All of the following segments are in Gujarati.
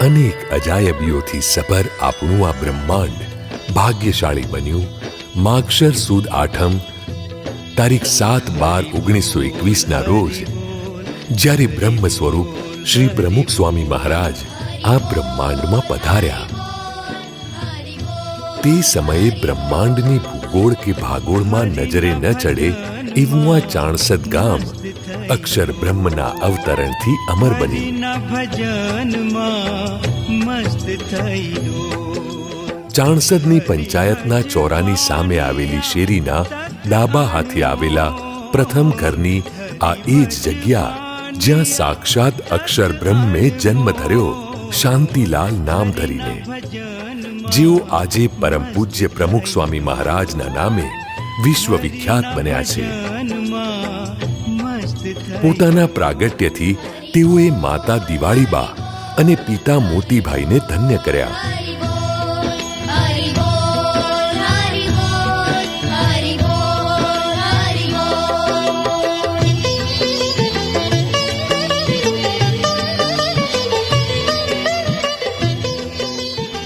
અનેક અજાયબીઓથી સભર આપણું આ બ્રહ્માંડ ભાગ્યશાળી બન્યું માગશર સુદ આઠમ તારીખ 7/12/1921ના રોજ જ્યારે બ્રહ્મ સ્વરૂપ શ્રી પ્રમુખ સ્વામી મહારાજ આ બ્રહ્માંડમાં પધાર્યા। તે સમયે બ્રહ્માંડની ભૂગોળ કે ભાગોળમાં નજરે ન ચડે એવું આ ચાણસદ ગામ અક્ષર બ્રહ્મના અવતરણથી અમર બન્યું। ચાણસદની પંચાયતના ચોરાની સામે આવેલી શેરીના ડાબા હાથે આવેલા પ્રથમ ઘરની આ એ જ જગ્યા જ્યાં સાક્ષાત અક્ષર બ્રહ્મે જન્મ ધર્યો શાંતિલાલ નામ ધરીને, જેઓ આજે પરમ પૂજ્ય પ્રમુખ સ્વામી મહારાજના નામે વિશ્વવિખ્યાત બન્યા છે। પોતાના પ્રાગટ્યથી તેઓએ માતા દિવાળીબા અને પિતા મોતીભાઈને ધન્ય કર્યા।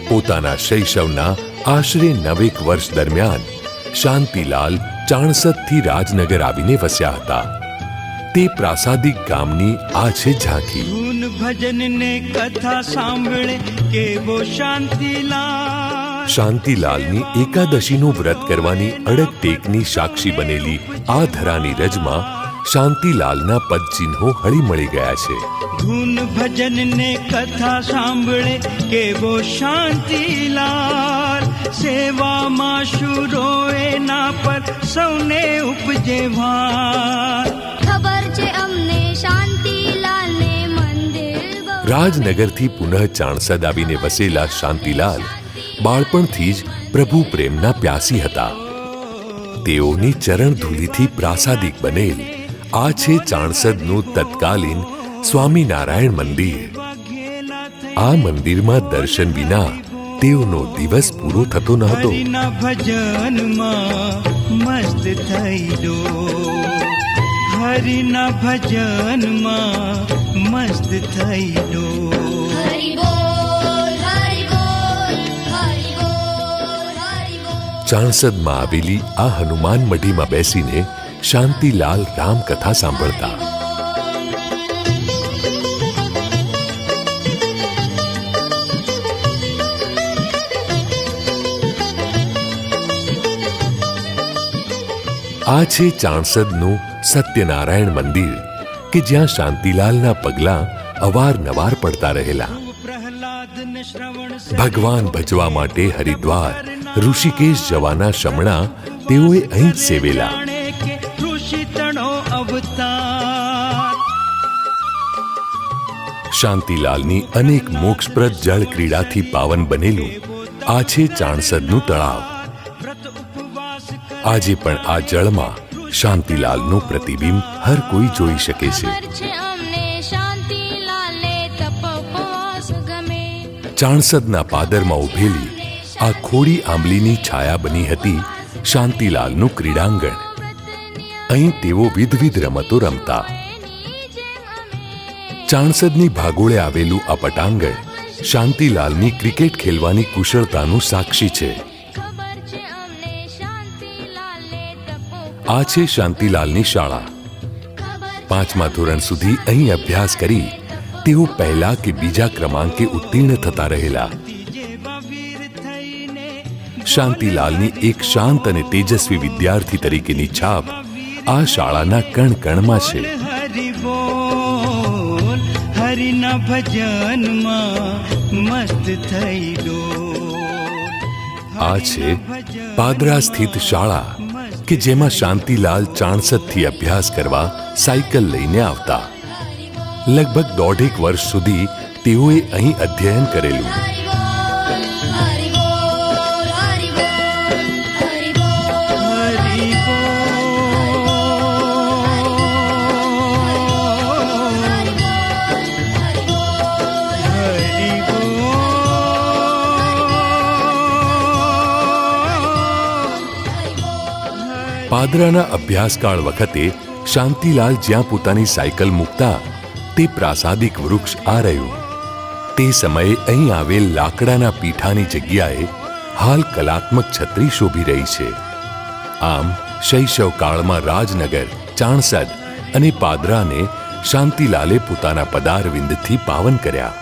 પોતાના શૈશવના આશરે 9 વર્ષ દરમિયાન શાંતિલાલ ચાણસદથી રાજનગર આવીને વસ્યા હતા। તે પ્રાસાદિક ગામની આ છે ઝાંખી। શાંતિલાલની એકાદશીનું વ્રત કરવાની અડગ ટેકની સાક્ષી બનેલી આ ધરાની રજમાં શાંતિલાલના પદચિહ્નો હળીમળી ગયા છે। ધૂન ભજન ને કથા સાંભળે કેવો શાંતિલાલ, સેવામાં શુરો એના પર સૌને ઉપજે ભાર। ખબર છે અમને શાંતિલાલને મંદિર રાજનગરથી પુનઃ ચાણસદ આવીને વસેલા શાંતિલાલ બાળપણથી જ પ્રભુ પ્રેમના પ્યાસી હતા। તેઓની ચરણ ધૂલીથી પ્રાસાદિક બનેલ આ છે ચાણસદનું તત્કાલીન સ્વામિનારાયણ મંદિર। આ મંદિરમાં દર્શન વિના તેઓનો દિવસ પૂરો થતો ન હતો। ભજનમાં મસ્ત થઈ દો, હરિના ભજનમાં મસ્ત થઈ દો। ચાણસદમાં આવેલી આ હનુમાન મઢીમાં બેસીને શાંતિલાલ રામકથા સાંભળતા। આ છે ચાણસદનું સત્યનારાયણ મંદિર કે જ્યાં શાંતિલાલના પગલાં અવારનવાર પડતા રહેલા। ભગવાન ભજવા માટે હરિદ્વાર ઋષિકેશ જવાના શમણા તેઓએ અહીં જ સેવેલા। શાંતિલાલની અનેક મોક્ષપ્રદ જળ ક્રીડાથી પાવન બનેલું આ છે ચાણસદનું તળાવ। આજે પણ આ જળમાં શાંતિલાલનું પ્રતિબિંબ હર કોઈ જોઈ શકે છે। ચાણસદના પાદરમાં ઉભેલી આ ખોડી આંબલીની છાયા બની હતી શાંતિલાલનું ક્રીડાંગણ। અહીં તેઓ વિધવિધ રમતો રમતા। ચાણસદની ભાગોળે આવેલું આ પટાંગણ શાંતિલાલની ક્રિકેટ ખેલવાની કુશળતાનું સાક્ષી છે। આ છે શાંતિલાલની શાળા। 5મા ધોરણ સુધી અહીં અભ્યાસ કરી તેઓ પહેલા કે બીજા ક્રમાંકે ઉત્તીર્ણ થતા રહેલા। શાંતિલાલની એક શાંત અને તેજસ્વી વિદ્યાર્થી તરીકેની છાપ આ શાળાના કણ કણમાં છે। હરિના ભજનમાં મસ્ત થઈ દો। આ છે પાદરા સ્થિત શાળા કે જેમાં શાંતિલાલ ચાણસદથી અભ્યાસ કરવા સાયકલ લઈને આવતા। લગભગ 1.5 વર્ષ સુધી તેઓએ અહીં અધ્યયન કરેલું। પાદરાના અભ્યાસકાળ વખતે શાંતિલાલ જ્યાં પોતાની સાયકલ મૂકતા તે પ્રાસાદિક વૃક્ષ આ રહ્યું। તે સમયે અહીં આવેલ લાકડાના પીઠાની જગ્યાએ હાલ કલાત્મક છત્રી શોભી રહી છે. આમ શૈશવકાળમાં રાજનગર, ચાણસદ અને પાદરાને શાંતિલાલે પોતાના પદારવિંદથી પાવન કર્યા.